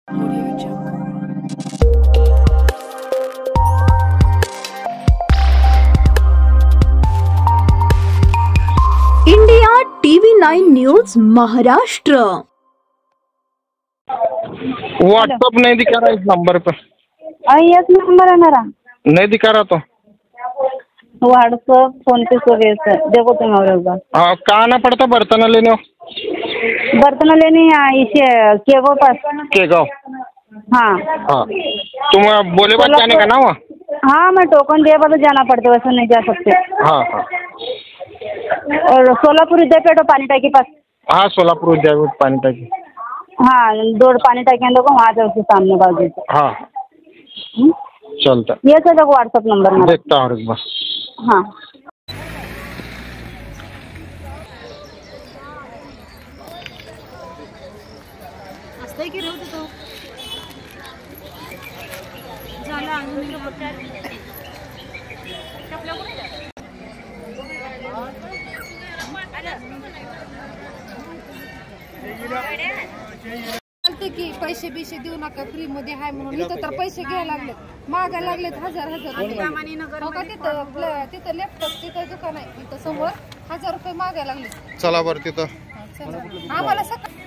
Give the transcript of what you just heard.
Audio Jungle. India TV 9 news Maharashtra. WhatsApp नहीं दिखा रहा इस नंबर पे। यस नंबर है मेरा। नहीं दिखा रहा तो व्हाट्सअप फोन पे सब है, देखो तुम और एक बार। हाँ, कहाँ आना पड़ता बर्तन लेने? बर्तन लेने इसे केगो पास। केगांव। हाँ हाँ, तुम बोले बात जाने का ना वहाँ? हाँ, मैं टोकन दिए बाद जाना पड़ता, वैसे नहीं जा सकते। हाँ हाँ और सोलापुर विद्यापीठ पानी टाकी पास। हाँ, सोलापुर विद्यापीठ पानी टाकी। हाँ, दो पानी टाकी देखो वहाँ से उसके सामने बाजू। हाँ चलता। ये तो देखो व्हाट्सअप नंबर मेरा। देखता हूँ एक बार। हाँ की रहोत तो झाला अजून चालते की पैसे बिशे देऊ नका फ्री मध्ये आहे म्हणून इथं तर पैसे घ्यायला लागलेत, मागायला लागलेत हजार रुपये। हो का, तिथं लॅपटॉप तिथं दुकान आहे, तिथं समोर 1000 रुपये मागायला लागले। चला बरं तिथं। चला आम्हाला सकाळ